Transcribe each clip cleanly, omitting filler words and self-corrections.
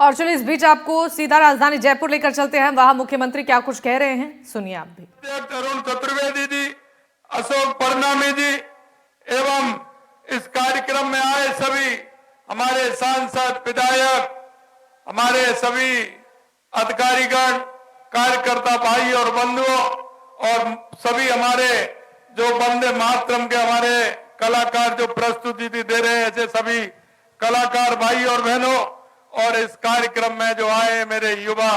और चलिए इस बीच आपको सीधा राजधानी जयपुर लेकर चलते हैं। वहां मुख्यमंत्री क्या कुछ कह रहे हैं, सुनिए आप भी। अरुण चतुर्वेदी जी, अशोक परनामी जी एवं इस कार्यक्रम में आए सभी हमारे सांसद, विधायक, हमारे सभी अधिकारीगण, कार्यकर्ता भाई और बंधुओं और सभी हमारे जो वंदे मातरम के हमारे कलाकार जो प्रस्तुति दे रहे हैं, ऐसे सभी कलाकार भाई और बहनों और इस कार्यक्रम में जो आए मेरे युवा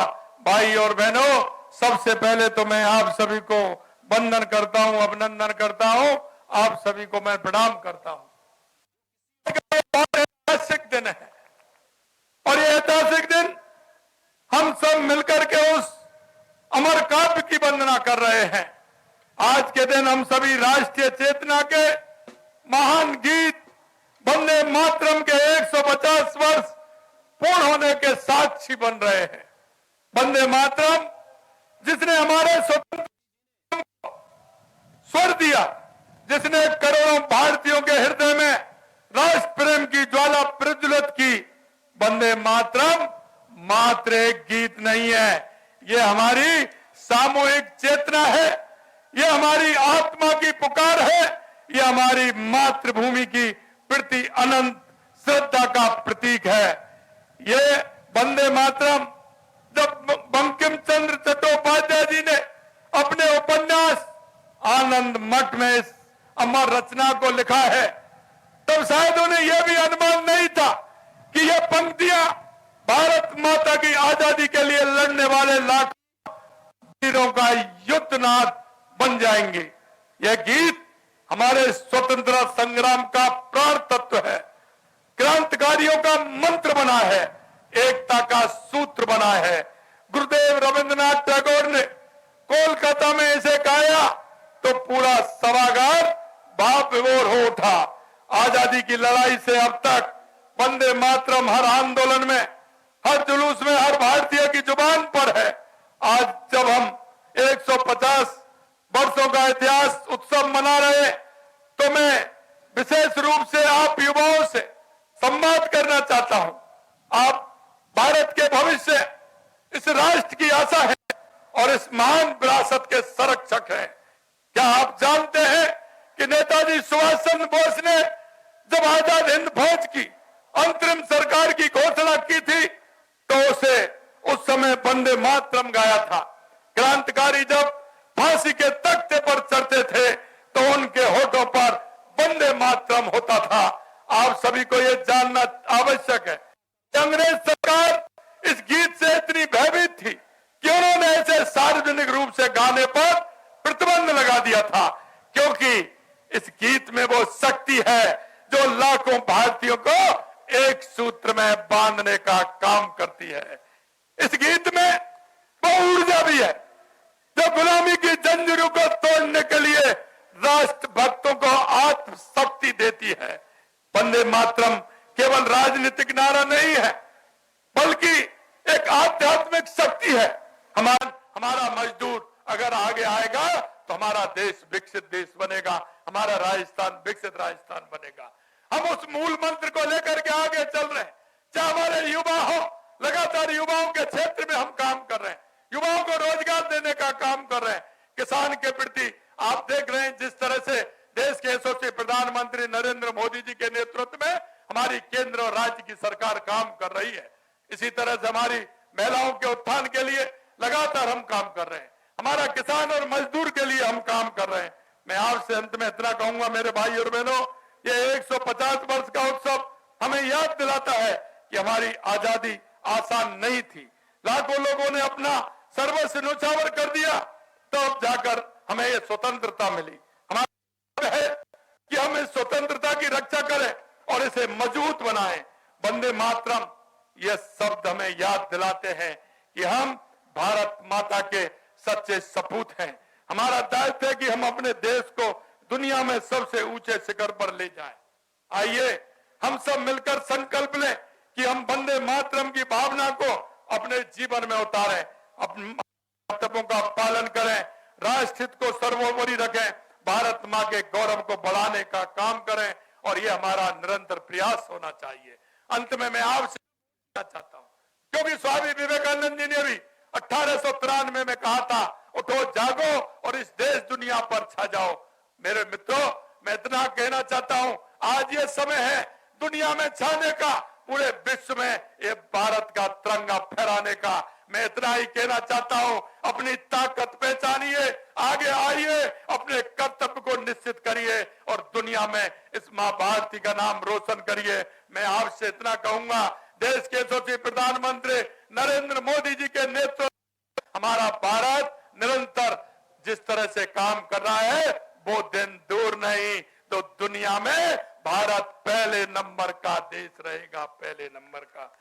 भाई और बहनों, सबसे पहले तो मैं आप सभी को वंदन करता हूं, अभिनंदन करता हूं, आप सभी को मैं प्रणाम करता हूं। ऐतिहासिक दिन है और ये ऐतिहासिक दिन हम सब मिलकर के उस अमर काव्य की वंदना कर रहे हैं। आज के दिन हम सभी राष्ट्रीय चेतना के महान गीत वंदे मातरम के 150 वर्ष पूर्ण होने के साक्षी बन रहे हैं। वंदे मातरम जिसने हमारे स्वतंत्र को स्वर दिया, जिसने करोड़ों भारतीयों के हृदय में राष्ट्र प्रेम की ज्वाला प्रज्वलित की। वंदे मातरम मात्र एक गीत नहीं है, ये हमारी सामूहिक चेतना है, ये हमारी आत्मा की पुकार है, ये हमारी मातृभूमि की प्रति अनंत श्रद्धा का प्रतीक है। ये वंदे मातरम जब बंकिम चंद्र चट्टोपाध्याय जी ने अपने उपन्यास आनंद मठ में इस अमर रचना को लिखा है, तब शायद उन्हें यह भी अनुमान नहीं था कि ये पंक्तियां भारत माता की आजादी के लिए लड़ने वाले लाखों वीरों का युद्धनाद बन जाएंगे। यह गीत हमारे स्वतंत्रता संग्राम का प्राण तत्व है, क्रांतिकारियों का मंत्र बना है, एकता का सूत्र बना है। गुरुदेव रविंद्रनाथ टैगोर ने कोलकाता में इसे गाया तो पूरा सभागार भाव विभोर हो उठा। आजादी की लड़ाई से अब तक वंदे मातरम हर आंदोलन में, हर जुलूस में, हर भारतीय की जुबान पर है। आज जब हम 150 वर्षों का इतिहास उत्सव मना रहे, तो मैं विशेष रूप से आप युवाओं से संवाद करना चाहता हूं। आप भारत के भविष्य, इस राष्ट्र की आशा है और इस महान विरासत के संरक्षक हैं। क्या आप जानते हैं कि नेताजी सुभाष चंद्र बोस ने जब आजाद हिंद फौज की अंतरिम सरकार की घोषणा की थी, तो उसे उस समय वंदे मातरम गाया था। क्रांतिकारी जब फांसी के तख्ते पर चढ़ते थे, तो उनके होठों पर वंदे मातरम होता था। आप सभी को यह जानना आवश्यक है कि अंग्रेज सरकार इस गीत से इतनी भयभीत थी कि उन्होंने इसे सार्वजनिक रूप से गाने पर प्रतिबंध लगा दिया था, क्योंकि इस गीत में वो शक्ति है जो लाखों भारतीयों को एक सूत्र में बांधने का काम करती है। इस गीत में वो ऊर्जा भी है जो गुलामी की जंजीरों को तोड़ने के लिए राष्ट्र भक्तों को आत्मशक्ति देती है। वंदे मातरम केवल राजनीतिक नारा नहीं है, बल्कि एक आध्यात्मिक शक्ति है। हमारा मजदूर अगर आगे आएगा तो हमारा देश विकसित देश बनेगा, हमारा राजस्थान विकसित राजस्थान बनेगा। हम उस मूल मंत्र को लेकर के आगे चल रहे हैं। चाहे हमारे युवा हो, लगातार युवाओं के क्षेत्र में हम काम कर रहे हैं, युवाओं को रोजगार देने का काम कर रहे हैं। किसान के प्रति आप देख रहे हैं जिस तरह से देश के यशस्वी प्रधानमंत्री नरेंद्र मोदी जी के नेतृत्व में हमारी केंद्र और राज्य की सरकार काम कर रही है। इसी तरह से हमारी महिलाओं के उत्थान के लिए लगातार हम काम कर रहे हैं, हमारा किसान और मजदूर के लिए हम काम कर रहे हैं। मैं आपसे अंत में इतना कहूंगा मेरे भाई और बहनों, ये 150 वर्ष का उत्सव हमें याद दिलाता है कि हमारी आजादी आसान नहीं थी। लाखों लोगों ने अपना सर्वस्व न्योछावर कर दिया, तब जाकर हमें ये स्वतंत्रता मिली। हमारा है कि हम इस स्वतंत्रता की रक्षा करें और इसे मजबूत बनाएं। वंदे मातरम ये शब्द हमें याद दिलाते हैं कि हम भारत माता के सच्चे सपूत हैं। हमारा दायित्व है कि हम अपने देश को दुनिया में सबसे ऊंचे शिखर पर ले जाएं। आइए हम सब मिलकर संकल्प लें कि हम वंदे मातरम की भावना को अपने जीवन में उतारें, अपने कर्तव्यों का पालन करें, राष्ट्र हित को सर्वोपरि रखें, भारत मां के गौरव को बढ़ाने का काम करें और यह हमारा निरंतर प्रयास होना चाहिए। अंत में मैं आपसे चाहता हूं क्योंकि स्वामी विवेकानंद जी ने भी 1893 में कहा था, उठो जागो और इस देश दुनिया पर छा जाओ। मेरे मित्रों, मैं इतना कहना चाहता हूं, आज ये समय है दुनिया में छाने का, पूरे विश्व में ये भारत का तिरंगा फहराने का। मैं इतना ही कहना चाहता हूं, अपनी ताकत पहचानिए, आगे आइए, अपने कर्तव्य को निश्चित करिए और दुनिया में इस मां भारती का नाम रोशन करिए। मैं आपसे इतना कहूंगा, देश के यशस्वी प्रधानमंत्री नरेंद्र मोदी जी के नेतृत्व हमारा भारत निरंतर जिस तरह से काम कर रहा है, वो दिन दूर नहीं तो दुनिया में भारत पहले नंबर का देश रहेगा, पहले नंबर का।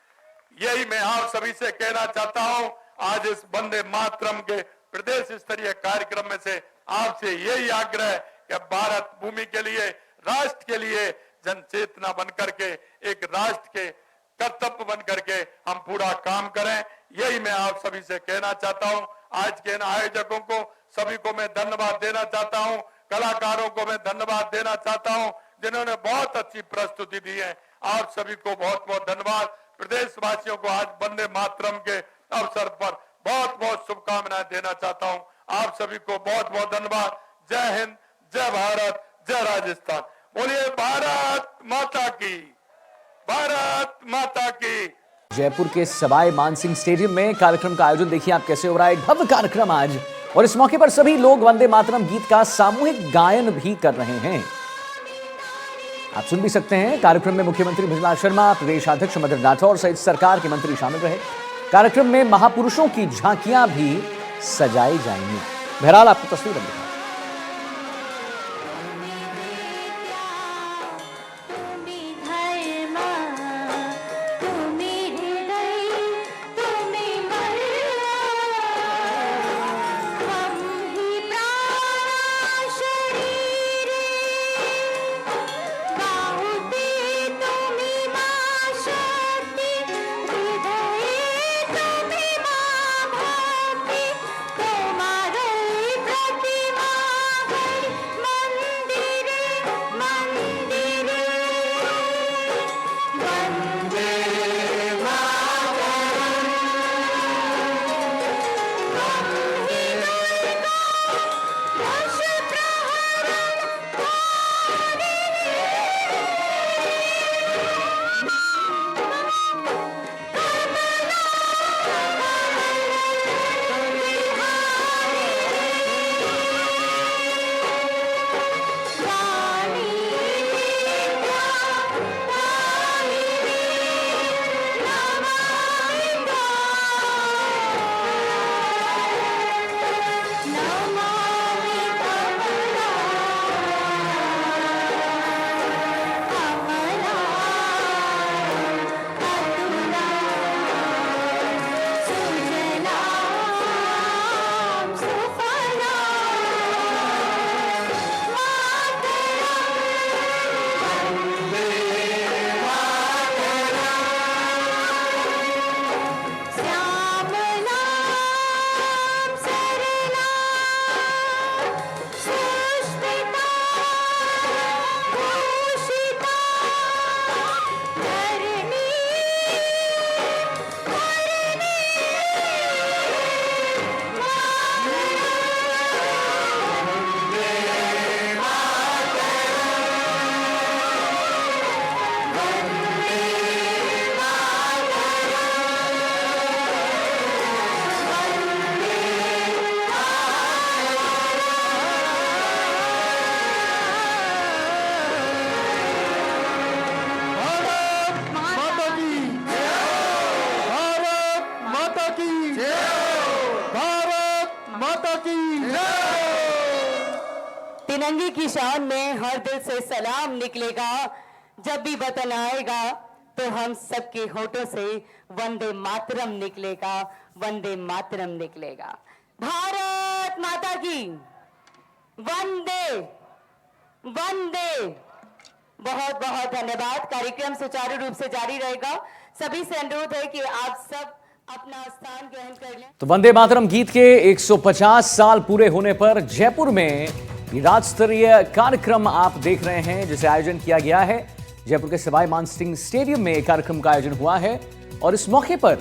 यही मैं आप सभी से कहना चाहता हूं। आज इस वंदे मातरम के प्रदेश स्तरीय कार्यक्रम में से आपसे यही आग्रह है कि भारत भूमि के लिए, राष्ट्र के लिए जन चेतना बन करके, एक राष्ट्र के कर्तव्य बन करके हम पूरा काम करें। यही मैं आप सभी से कहना चाहता हूं। आज के इन आयोजकों को सभी को मैं धन्यवाद देना चाहता हूं, कलाकारों को मैं धन्यवाद देना चाहता हूं जिन्होंने बहुत अच्छी प्रस्तुति दी है। आप सभी को बहुत बहुत धन्यवाद। प्रदेशवासियों को आज वंदे मातरम के अवसर पर बहुत बहुत शुभकामनाएं देना चाहता हूं। आप सभी को बहुत बहुत धन्यवाद। जय हिंद, जय भारत, जय राजस्थान। बोलिए भारत माता की, भारत माता की। जयपुर के सवाई मानसिंह स्टेडियम में कार्यक्रम का आयोजन देखिए आप कैसे हो रहा है। एक भव्य कार्यक्रम आज, और इस मौके पर सभी लोग वंदे मातरम गीत का सामूहिक गायन भी कर रहे हैं। आप सुन भी सकते हैं। कार्यक्रम में मुख्यमंत्री भजनलाल शर्मा, प्रदेश अध्यक्ष मदन राठौर सहित सरकार के मंत्री शामिल रहे। कार्यक्रम में महापुरुषों की झांकियां भी सजाई जाएंगी। बहरहाल आपको तस्वीर दिखाएं। तिरंगे की शान में हर दिल से सलाम निकलेगा। जब भी वतन आएगा तो हम सबके होठों से वंदे मातरम निकलेगा, वंदे मातरम निकलेगा। भारत माता की वंदे वंदे। बहुत बहुत धन्यवाद। कार्यक्रम सुचारू रूप से जारी रहेगा। सभी से अनुरोध है कि आप सब अपना स्थान ग्रहण कर लें। तो वंदे मातरम गीत के 150 साल पूरे होने पर जयपुर में राज्य स्तरीय कार्यक्रम आप देख रहे हैं जिसे आयोजन किया गया है। जयपुर के सवाई मानसिंह स्टेडियम में कार्यक्रम का आयोजन हुआ है और इस मौके पर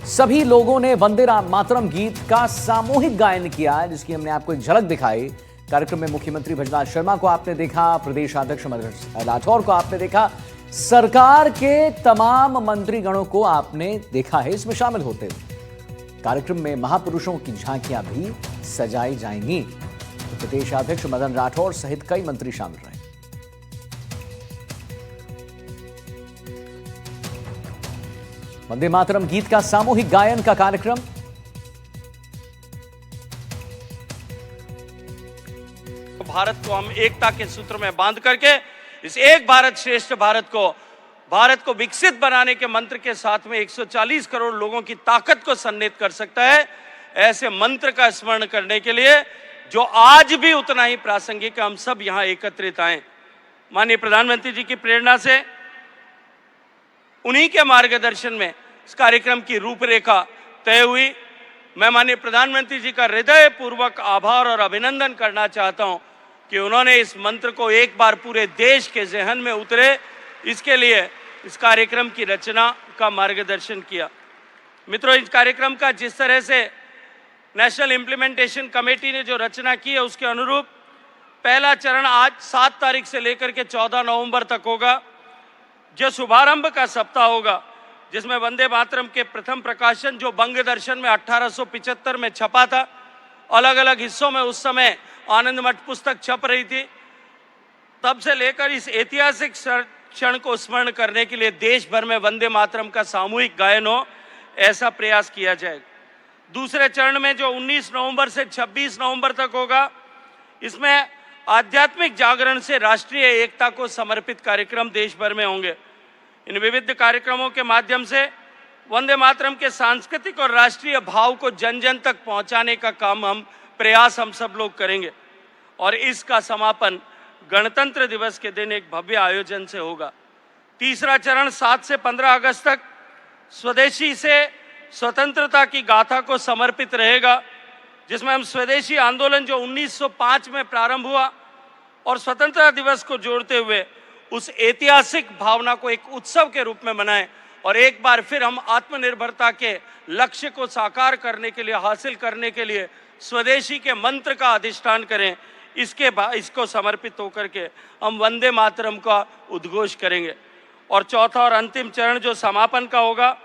सभी लोगों ने वंदे मातरम गीत का सामूहिक गायन किया, जिसकी हमने आपको एक झलक दिखाई। कार्यक्रम में मुख्यमंत्री भजनाथ शर्मा को आपने देखा, प्रदेश अध्यक्ष मदन राठौर को आपने देखा, सरकार के तमाम मंत्रीगणों को आपने देखा है इसमें शामिल होते हुए। कार्यक्रम में महापुरुषों की झांकियां भी सजाई जाएंगी। प्रदेश अध्यक्ष मदन राठौर सहित कई मंत्री शामिल रहे। वंदे मातरम गीत का सामूहिक गायन का कार्यक्रम। भारत को हम एकता के सूत्र में बांध करके इस एक भारत श्रेष्ठ भारत को विकसित बनाने के मंत्र के साथ में 140 करोड़ लोगों की ताकत को सन्निहित कर सकता है। ऐसे मंत्र का स्मरण करने के लिए जो आज भी उतना ही प्रासंगिक है, हम सब यहां एकत्रित आए। माननीय प्रधानमंत्री जी की प्रेरणा से, उन्हीं के मार्गदर्शन में इस कार्यक्रम की रूपरेखा तय हुई। मैं माननीय प्रधानमंत्री जी का हृदय पूर्वक आभार और अभिनंदन करना चाहता हूं कि उन्होंने इस मंत्र को एक बार पूरे देश के ज़हन में उतरे, इसके लिए इस कार्यक्रम की रचना का मार्गदर्शन किया। मित्रों, इस कार्यक्रम का जिस तरह से नेशनल इम्प्लीमेंटेशन कमेटी ने जो रचना की है, उसके अनुरूप पहला चरण आज 7 तारीख से लेकर के 14 नवंबर तक होगा, जो शुभारंभ का सप्ताह होगा, जिसमें वंदे मातरम के प्रथम प्रकाशन जो बंग दर्शन में 1875 में छपा था, अलग अलग हिस्सों में उस समय आनंद मठ पुस्तक छप रही थी, तब से लेकर इस ऐतिहासिक क्षण को स्मरण करने के लिए देश भर में वंदे मातरम का सामूहिक गायन हो, ऐसा प्रयास किया जाएगा। दूसरे चरण में जो 19 नवंबर से 26 नवंबर तक होगा, इसमें आध्यात्मिक जागरण से राष्ट्रीय एकता को समर्पित कार्यक्रम देश भर में होंगे। इन विविध कार्यक्रमों के माध्यम से वंदे मातरम के सांस्कृतिक और राष्ट्रीय भाव को जन जन तक पहुंचाने का प्रयास हम सब लोग करेंगे। और इसका समापन गणतंत्र दिवस के दिन एक भव्य आयोजन से होगा। तीसरा चरण 7 से 15 अगस्त तक स्वदेशी से स्वतंत्रता की गाथा को समर्पित रहेगा, जिसमें हम स्वदेशी आंदोलन जो 1905 में प्रारंभ हुआ और स्वतंत्रता दिवस को जोड़ते हुए उस ऐतिहासिक भावना को एक उत्सव के रूप में मनाएं और एक बार फिर हम आत्मनिर्भरता के लक्ष्य को साकार करने के लिए, हासिल करने के लिए स्वदेशी के मंत्र का अधिष्ठान करें। इसको समर्पित होकर के हम वंदे मातरम का उद्घोष करेंगे। और चौथा और अंतिम चरण जो समापन का होगा,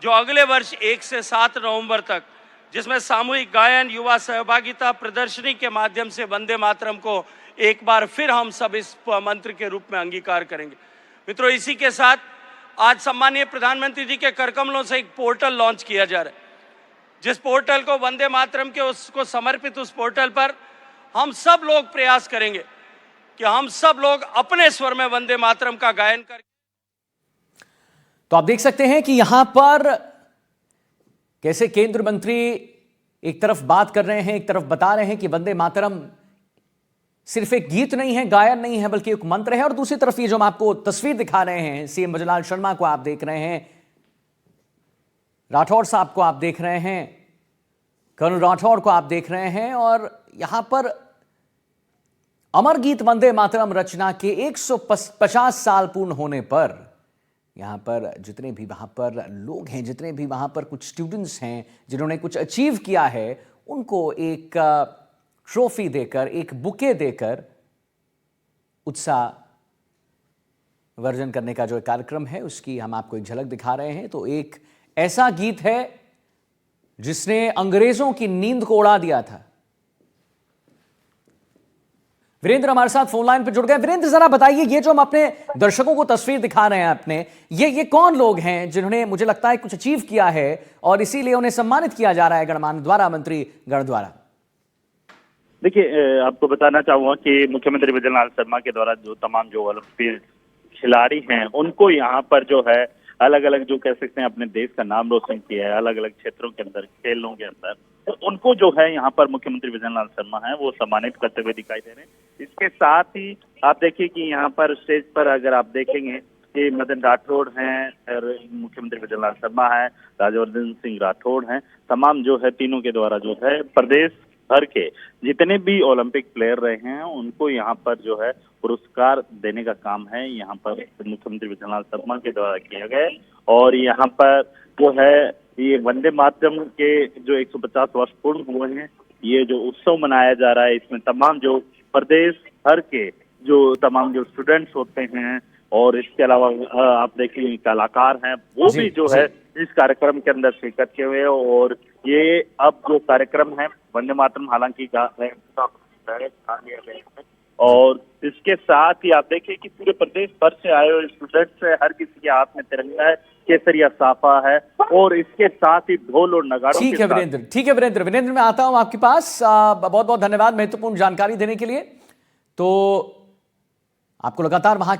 जो अगले वर्ष 1 से 7 नवंबर तक, जिसमें सामूहिक गायन, युवा सहभागिता, प्रदर्शनी के माध्यम से वंदे मातरम को एक बार फिर हम सब इस मंत्र के रूप में अंगीकार करेंगे। मित्रों, इसी के साथ आज सम्मानीय प्रधानमंत्री जी के करकमलों से एक पोर्टल लॉन्च किया जा रहा है, जिस पोर्टल को वंदे मातरम के उसको समर्पित उस पोर्टल पर हम सब लोग प्रयास करेंगे कि हम सब लोग अपने स्वर में वंदे मातरम का गायन करें। तो आप देख सकते हैं कि यहां पर कैसे केंद्र मंत्री एक तरफ बात कर रहे हैं, एक तरफ बता रहे हैं कि वंदे मातरम सिर्फ एक गीत नहीं है, गायन नहीं है, बल्कि एक मंत्र है। और दूसरी तरफ ये जो हम आपको तस्वीर दिखा रहे हैं, सीएम भजनाथ शर्मा को आप देख रहे हैं, राठौर साहब को आप देख रहे हैं, कर्नल राठौर को आप देख रहे हैं, और यहां पर अमर गीत वंदे मातरम रचना के 150 साल पूर्ण होने पर यहां पर जितने भी वहां पर लोग हैं, जितने भी वहां पर कुछ स्टूडेंट्स हैं जिन्होंने कुछ अचीव किया है, उनको एक ट्रॉफी देकर, एक बुके देकर उत्साह वर्जन करने का जो कार्यक्रम है, उसकी हम आपको एक झलक दिखा रहे हैं। तो एक ऐसा गीत है जिसने अंग्रेजों की नींद को उड़ा दिया था। वीरेंद्र हमारे साथ फोन लाइन पर जुड़ गए। वीरेंद्र, जरा बताइए, ये जो हम अपने दर्शकों को तस्वीर दिखा रहे हैं अपने, ये कौन लोग हैं जिन्होंने, मुझे लगता है, कुछ अचीव किया है और इसीलिए उन्हें सम्मानित किया जा रहा है गणमान्य द्वारा, मंत्री गण द्वारा? देखिए, आपको बताना चाहूंगा कि मुख्यमंत्री भजनलाल शर्मा के द्वारा जो तमाम जो ओलंपिक खिलाड़ी हैं, उनको यहाँ पर जो है अलग अलग, जो कह सकते हैं, अपने देश का नाम रोशन किया है अलग अलग क्षेत्रों के अंदर, खेलों के अंदर, तो उनको जो है यहाँ पर मुख्यमंत्री भजनलाल शर्मा है वो सम्मानित करते हुए दिखाई दे रहे हैं। इसके साथ ही आप देखिए कि यहाँ पर स्टेज पर अगर आप देखेंगे कि मदन राठौड़ हैं और मुख्यमंत्री भजनलाल शर्मा है, राज्यवर्धन सिंह राठौड़ हैं, तमाम जो है तीनों के द्वारा जो है प्रदेश भर के जितने भी ओलंपिक प्लेयर रहे हैं उनको यहाँ पर जो है पुरस्कार देने का काम है यहाँ पर मुख्यमंत्री भजनलाल शर्मा के द्वारा किया गया। और यहाँ पर जो है ये वंदे मातरम के जो 150 वर्ष पूर्ण हुए हैं, ये जो उत्सव मनाया जा रहा है, इसमें तमाम जो प्रदेश भर के जो तमाम जो स्टूडेंट्स होते हैं और इसके अलावा आप देखिए कलाकार हैं, वो जी, भी जो जी। है इस कार्यक्रम के अंदर शिरकत किए हुए हैं। और ये अब जो कार्यक्रम है वंदे मातरम हालांकि और इसके साथ ही आप देखिए कि पूरे प्रदेश भर से आए हुए स्टूडेंट्स है, हर किसी के हाथ में तिरंगा है, केसरिया साफा है और इसके साथ ही ढोल और नगाड़ों ठीक के है साथ वीरेंद्र, ठीक है वीरेंद्र। वीरेंद्र, मैं आता हूं आपके पास। बहुत बहुत धन्यवाद महत्वपूर्ण जानकारी देने के लिए। तो आपको लगातार वहां